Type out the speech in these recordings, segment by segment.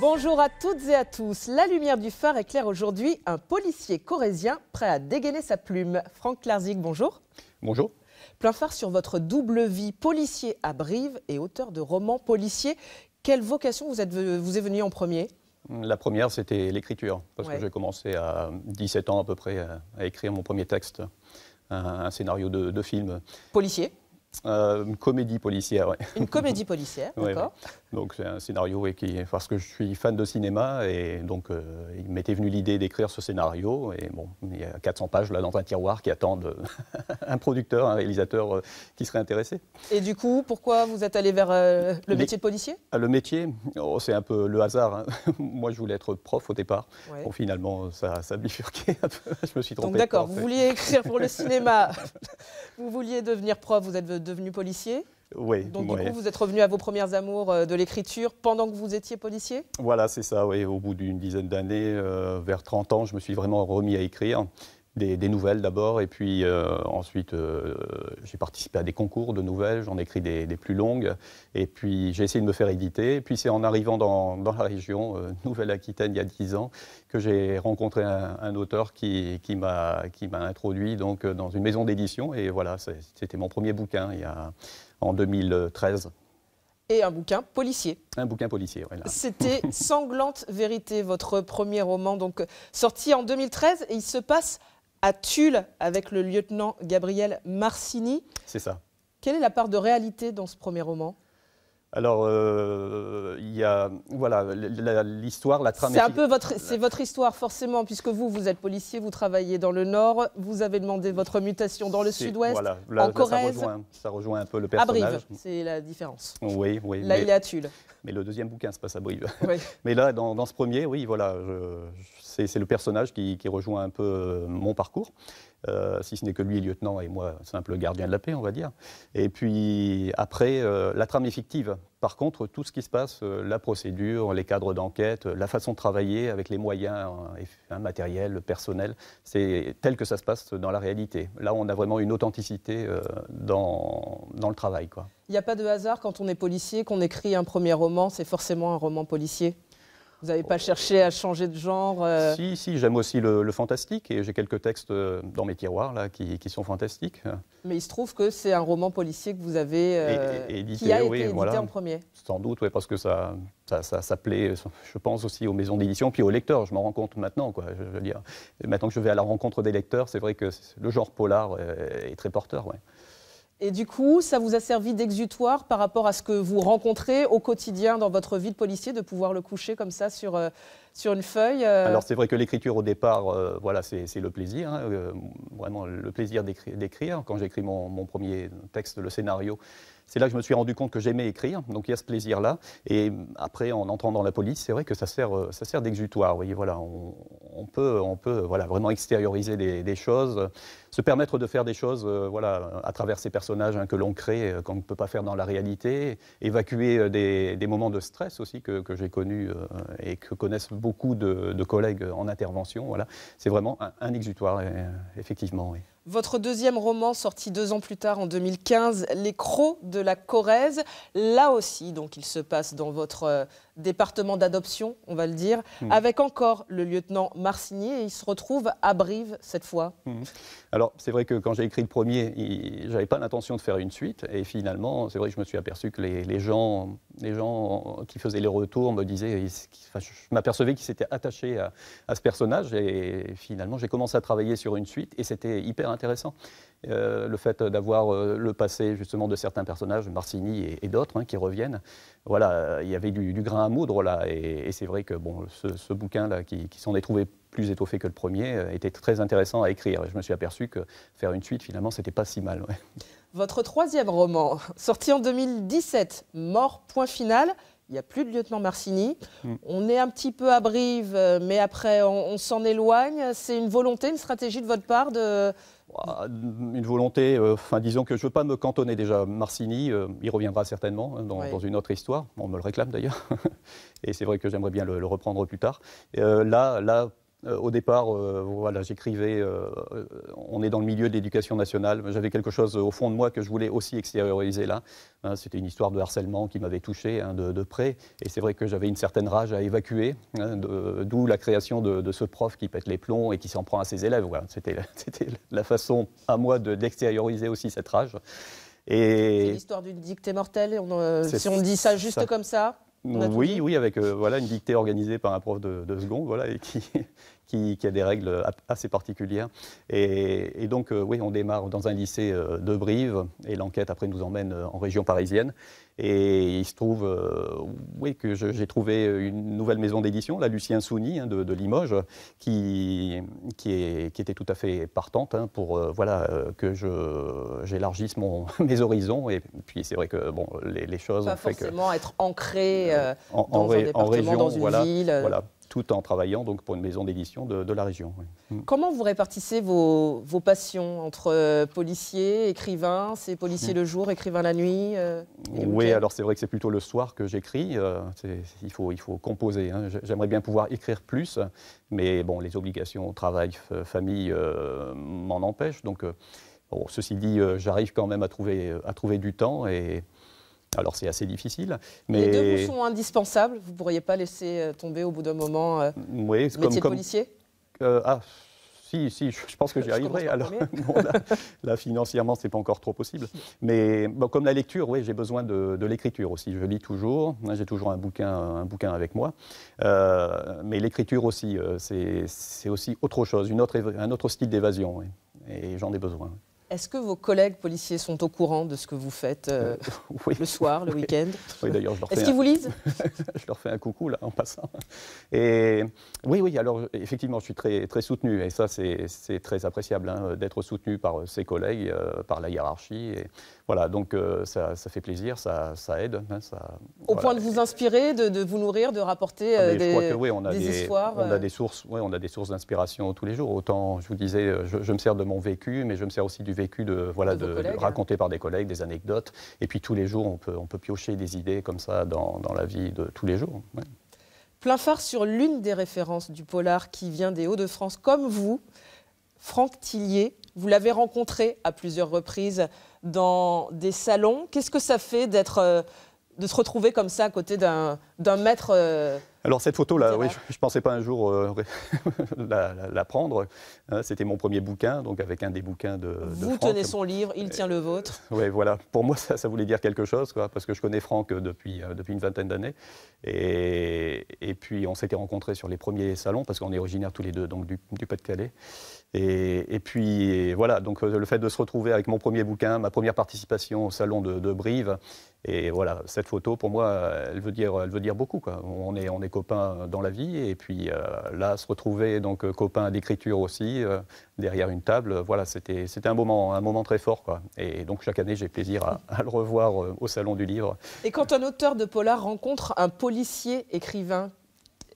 Bonjour à toutes et à tous. La lumière du phare éclaire aujourd'hui un policier corrézien prêt à dégainer sa plume. Franck Klarzik, bonjour. Bonjour. Plein phare sur votre double vie, policier à Brive et auteur de romans policiers. Quelle vocation vous est venue en premier? La première, c'était l'écriture, parce que j'ai commencé à 17 ans à peu près à écrire mon premier texte, un scénario de film. Policier? Une comédie policière, oui. Une comédie policière, d'accord. Ouais. Donc c'est un scénario parce que je suis fan de cinéma et donc il m'était venu l'idée d'écrire ce scénario et bon, il y a 400 pages là dans un tiroir qui attendent un producteur, un réalisateur qui serait intéressé. Et du coup, pourquoi vous êtes allé vers le métier de policier? Le métier, c'est un peu le hasard, hein. Moi je voulais être prof au départ. Ouais. Bon, finalement ça a bifurqué un peu, je me suis trompé. Donc d'accord, vous vouliez écrire pour le cinéma, vous vouliez devenir prof, vous êtes devenu policier? Oui. Donc du coup, vous êtes revenu à vos premières amours de l'écriture pendant que vous étiez policier? Voilà, c'est ça, oui. Au bout d'une dizaine d'années, vers 30 ans, je me suis vraiment remis à écrire. Des nouvelles d'abord, et puis ensuite j'ai participé à des concours de nouvelles, j'en ai écrit des plus longues, et puis j'ai essayé de me faire éditer. Et puis c'est en arrivant dans la région Nouvelle-Aquitaine il y a 10 ans que j'ai rencontré un auteur qui m'a introduit donc, dans une maison d'édition, et voilà, c'était mon premier bouquin en 2013. Et un bouquin policier. Un bouquin policier, voilà. C'était Sanglante Vérité, votre premier roman, donc sorti en 2013, et il se passe à Tulle avec le lieutenant Gabriel Marcini. C'est ça. Quelle est la part de réalité dans ce premier roman? Alors, il y a, voilà, l'histoire, la trame... C'est un peu votre histoire, forcément, puisque vous êtes policier, vous travaillez dans le Nord, vous avez demandé votre mutation dans le Sud-Ouest, voilà, en Corrèze. Ça rejoint un peu le À personnage. Brive, c'est la différence. Oui, oui. Là, il est à Tulle. Mais le deuxième bouquin se passe à Brive. Oui. Mais là, dans ce premier, oui, voilà, c'est le personnage qui rejoint un peu mon parcours. Si ce n'est que lui est lieutenant et moi simple gardien de la paix, on va dire. Et puis après, la trame est fictive. Par contre, tout ce qui se passe, la procédure, les cadres d'enquête, la façon de travailler avec les moyens matériels, personnels, c'est tel que ça se passe dans la réalité. Là, on a vraiment une authenticité dans le travail, quoi. Il n'y a pas de hasard quand on est policier, qu'on écrit un premier roman, c'est forcément un roman policier? Vous n'avez pas cherché à changer de genre? Si, j'aime aussi le fantastique et j'ai quelques textes dans mes tiroirs là, qui sont fantastiques. Mais il se trouve que c'est un roman policier que vous avez, édité, qui a été oui, édité voilà. en premier. Sans doute, oui, parce que ça plaît, je pense, aussi aux maisons d'édition, puis aux lecteurs. Je m'en rends compte maintenant, quoi. Je veux dire, maintenant que je vais à la rencontre des lecteurs, c'est vrai que le genre polar est très porteur, ouais. Et du coup, ça vous a servi d'exutoire par rapport à ce que vous rencontrez au quotidien dans votre vie de policier, de pouvoir le coucher comme ça sur une feuille? Alors c'est vrai que l'écriture au départ, voilà, c'est le plaisir, hein, vraiment le plaisir d'écrire. Quand j'ai écrit mon premier texte, le scénario, c'est là que je me suis rendu compte que j'aimais écrire, donc il y a ce plaisir-là. Et après, en entrant dans la police, c'est vrai que ça sert d'exutoire. Vous voyez, voilà, on peut voilà, vraiment extérioriser des choses, se permettre de faire des choses voilà, à travers ces personnages que l'on crée, qu'on ne peut pas faire dans la réalité, évacuer des moments de stress aussi que j'ai connus et que connaissent beaucoup de collègues en intervention. Voilà. C'est vraiment un exutoire, effectivement, oui. Votre deuxième roman, sorti 2 ans plus tard, en 2015, Les Crocs de la Corrèze. Là aussi, donc, il se passe dans votre département d'adoption, on va le dire, avec encore le lieutenant Marcini, et il se retrouve à Brive cette fois. Alors, c'est vrai que quand j'ai écrit le premier, je n'avais pas l'intention de faire une suite, et finalement, c'est vrai que je me suis aperçu que les gens qui faisaient les retours me disaient, je m'apercevais qu'ils s'étaient attachés à ce personnage, et finalement, j'ai commencé à travailler sur une suite, et c'était hyper intéressant. Le fait d'avoir le passé justement de certains personnages, Marcini et d'autres qui reviennent, voilà, il y avait du grain à moudre là, et c'est vrai que bon, ce bouquin-là, qui s'en est trouvé plus étoffé que le premier, était très intéressant à écrire. Et je me suis aperçu que faire une suite, finalement, c'était pas si mal. Ouais. Votre troisième roman, sorti en 2017, Mort, point final. Il n'y a plus de lieutenant Marcini. On est un petit peu à Brive, mais après, on s'en éloigne. C'est une volonté, une stratégie de votre part de... Une volonté, disons que je ne veux pas me cantonner déjà. Marcini, il reviendra certainement dans une autre histoire. On me le réclame d'ailleurs. Et c'est vrai que j'aimerais bien le reprendre plus tard. Là, Au départ, voilà, j'écrivais, on est dans le milieu de l'éducation nationale, j'avais quelque chose au fond de moi que je voulais aussi extérioriser là. Hein, c'était une histoire de harcèlement qui m'avait touché hein, de près, et c'est vrai que j'avais une certaine rage à évacuer, hein, d'où la création de ce prof qui pète les plombs et qui s'en prend à ses élèves. Voilà, c'était la façon à moi d'extérioriser aussi cette rage. C'est l'histoire d'une dictée mortelle, si on dit ça juste comme ça. Oui, avec voilà, une dictée organisée par un prof de seconde, voilà, et qui a des règles assez particulières. Et donc, oui, on démarre dans un lycée de Brive, et l'enquête après nous emmène en région parisienne. Et il se trouve, oui, que j'ai trouvé une nouvelle maison d'édition, la Lucien Souni hein, de Limoges, qui était tout à fait partante hein, pour voilà, que j'élargisse mes horizons. Et puis c'est vrai que bon, les choses pas ont fait que... Pas forcément être ancré dans un département, région, dans une ville. Voilà, tout en travaillant donc, pour une maison d'édition de la région. Oui. Comment vous répartissez vos passions entre policiers, écrivains, c'est policier le jour, écrivain la nuit Oui, alors c'est vrai que c'est plutôt le soir que j'écris. Il faut composer. Hein. J'aimerais bien pouvoir écrire plus, mais bon, les obligations, travail, famille m'en empêchent. Donc, bon, ceci dit, j'arrive quand même à trouver du temps et... Alors c'est assez difficile. Mais... Les deux vous sont indispensables, vous ne pourriez pas laisser tomber au bout d'un moment oui, le métier de policier Si, je pense que j'y arriverai. Alors, bon, là, financièrement, ce n'est pas encore trop possible. Mais bon, comme la lecture, oui, j'ai besoin de l'écriture aussi. Je lis toujours, j'ai toujours un bouquin avec moi. Mais l'écriture aussi, c'est aussi autre chose, un autre style d'évasion. Oui. Et j'en ai besoin. Est-ce que vos collègues policiers sont au courant de ce que vous faites oui. le soir, le week-end? Oui, d'ailleurs, je leur fais Est-ce qu'ils vous lisent? Je leur fais un coucou, là, en passant. Et oui, alors, effectivement, je suis très, très soutenu. Et ça, c'est très appréciable, hein, d'être soutenu par ses collègues, par la hiérarchie. Et voilà, donc, ça fait plaisir, ça aide. Hein, au point de vous inspirer, de vous nourrir, de rapporter des histoires on a des sources d'inspiration tous les jours. Autant, je vous disais, je me sers de mon vécu, mais je me sers aussi du vécu de raconté par des collègues, des anecdotes. Et puis tous les jours, on peut piocher des idées comme ça dans la vie de tous les jours. Ouais. Plein phare sur l'une des références du polar qui vient des Hauts-de-France, comme vous, Franck Tillier. Vous l'avez rencontré à plusieurs reprises dans des salons. Qu'est-ce que ça fait de se retrouver comme ça à côté d'un maître Alors cette photo-là, oui, je ne pensais pas un jour la prendre. C'était mon premier bouquin, donc avec un des bouquins de Vous Franck. tenez son livre, il tient le vôtre. Oui, voilà. Pour moi, ça voulait dire quelque chose, quoi, parce que je connais Franck depuis une vingtaine d'années. Et puis on s'était rencontrés sur les premiers salons, parce qu'on est originaires tous les deux donc, du Pas-de-Calais. Et puis voilà, donc le fait de se retrouver avec mon premier bouquin, ma première participation au salon de Brive, et voilà, cette photo, pour moi, elle veut dire beaucoup, quoi. On est copains dans la vie, et puis là, se retrouver donc copains d'écriture aussi, derrière une table, voilà, c'était un moment très fort, quoi. Et donc chaque année, j'ai plaisir à le revoir au Salon du Livre. Et quand un auteur de polar rencontre un policier écrivain,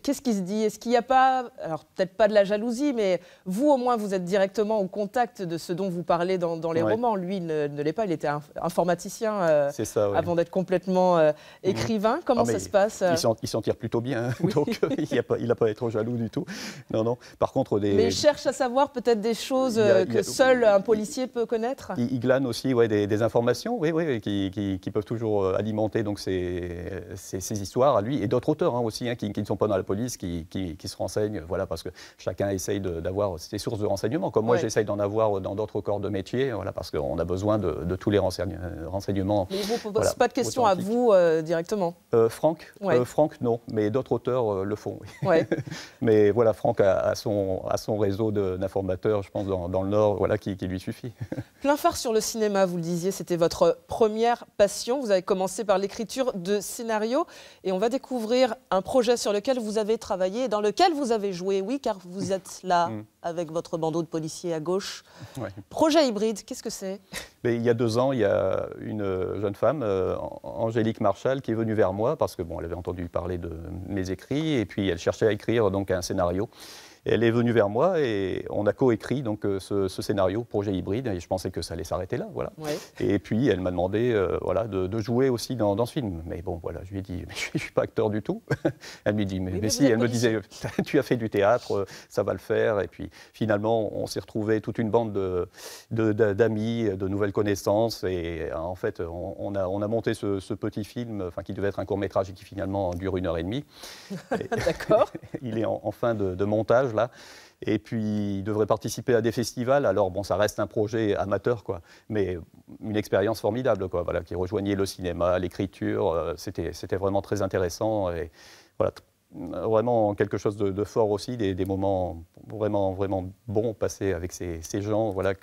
qu'est-ce qui se dit? Est-ce qu'il n'y a pas, alors peut-être pas de la jalousie, mais vous au moins vous êtes directement au contact de ce dont vous parlez dans les romans. Lui il ne l'est pas, il était informaticien avant d'être complètement écrivain. Comment ça se passe? Il s'en tire plutôt bien, hein, oui. Donc il n'a pas à être jaloux du tout. Non. Par contre, mais il cherche à savoir peut-être des choses que seul un policier peut connaître. Il glane aussi des informations, oui, qui peuvent toujours alimenter donc ces histoires à lui et d'autres auteurs hein, aussi hein, qui ne sont pas dans la police, qui se renseignent, voilà, parce que chacun essaye d'avoir ses sources de renseignements, comme moi j'essaye d'en avoir dans d'autres corps de métier, voilà, parce qu'on a besoin de tous les renseignements. Mais il ne vous pose pas de questions à vous directement? Franck, non, mais d'autres auteurs le font, oui. Ouais. Mais voilà, Franck a son réseau d'informateurs, je pense, dans le Nord, voilà, qui lui suffit. Plein phare sur le cinéma, vous le disiez, c'était votre première passion. Vous avez commencé par l'écriture de scénarios et on va découvrir un projet sur lequel vous avez travaillé et dans lequel vous avez joué, oui, car vous êtes là avec votre bandeau de policier à gauche. Ouais. Projet hybride, qu'est-ce que c'est? Mais il y a 2 ans, il y a une jeune femme, Angélique Marchal, qui est venue vers moi parce que bon, elle avait entendu parler de mes écrits et puis elle cherchait à écrire donc un scénario. Et elle est venue vers moi et on a coécrit donc ce scénario, projet hybride, et je pensais que ça allait s'arrêter là, voilà. Ouais. Et puis elle m'a demandé voilà, de jouer aussi dans ce film. Mais bon, voilà, je lui ai dit, mais je ne suis pas acteur du tout. Elle me dit, mais si, elle me disait, tu as fait du théâtre, ça va le faire. Et puis finalement, on s'est retrouvés toute une bande d'amis, de nouvelles connaissances. Et en fait, on a monté ce petit film, qui devait être un court-métrage et qui finalement dure 1h30. D'accord. Il est en fin de montage, là. Et puis, il devrait participer à des festivals. Alors, bon, ça reste un projet amateur, quoi, mais une expérience formidable, quoi, voilà, qui rejoignait le cinéma, l'écriture. C'était vraiment très intéressant. Et voilà, vraiment quelque chose de fort aussi, des moments vraiment, vraiment bons passés avec ces gens. Voilà,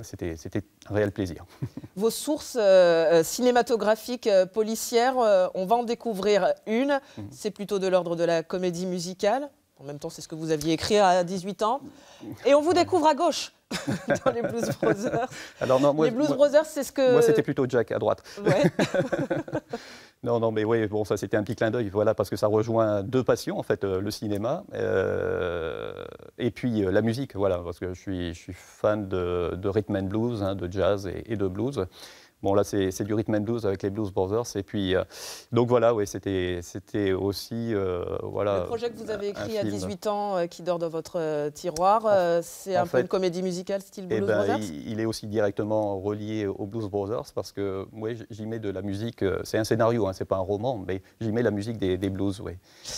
c'était un réel plaisir. Vos sources cinématographiques, policières, on va en découvrir une. C'est plutôt de l'ordre de la comédie musicale. En même temps, c'est ce que vous aviez écrit à 18 ans. Et on vous découvre à gauche dans les Blues Brothers. Alors non, les Blues Brothers, c'est ce que... Moi, c'était plutôt Jack, à droite. Ouais. Non, mais oui, bon, ça, c'était un petit clin d'œil, voilà, parce que ça rejoint deux passions, en fait, le cinéma et puis la musique, voilà, parce que je suis fan de rhythm and blues, de jazz et de blues. Bon, là, c'est du rhythm and blues avec les Blues Brothers. Et puis, donc voilà, ouais, c'était aussi, voilà. Le projet que vous avez écrit à 18 ans, qui dort dans votre tiroir, c'est un peu une comédie musicale style Blues Brothers. Il est aussi directement relié aux Blues Brothers parce que, ouais, j'y mets de la musique. C'est un scénario, c'est pas un roman, mais j'y mets la musique des blues, ouais,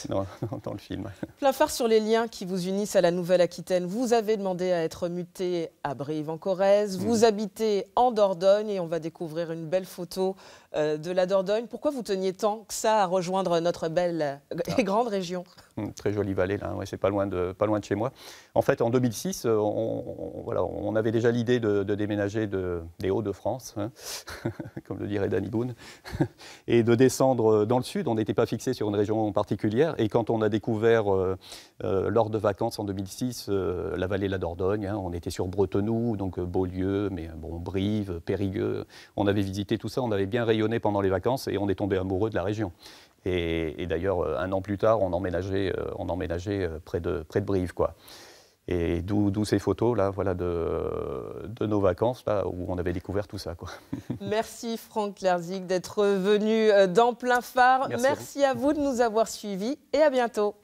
dans le film. Plein phare sur les liens qui vous unissent à la Nouvelle-Aquitaine. Vous avez demandé à être muté à Brive-en-Corrèze. Vous habitez en Dordogne et on va découvrir une belle photo de la Dordogne. Pourquoi vous teniez tant que ça à rejoindre notre belle et grande région? Très jolie vallée, là, ouais, c'est pas loin de chez moi. En fait, en 2006, on avait déjà l'idée de déménager des Hauts-de-France, comme le dirait Danny Boone, et de descendre dans le sud. On n'était pas fixé sur une région particulière. Et quand on a découvert, lors de vacances en 2006, la vallée de la Dordogne, on était sur Bretenoux, donc Beaulieu, mais bon, Brive, Périgueux. On avait visité tout ça, on avait bien rayonné pendant les vacances et on est tombé amoureux de la région. Et d'ailleurs, un an plus tard, on emménageait près de Brive, quoi. Et d'où ces photos là, voilà, de nos vacances là, où on avait découvert tout ça, quoi. Merci Franck Lerzik d'être venu dans Plein Phare. Merci à vous de nous avoir suivis et à bientôt.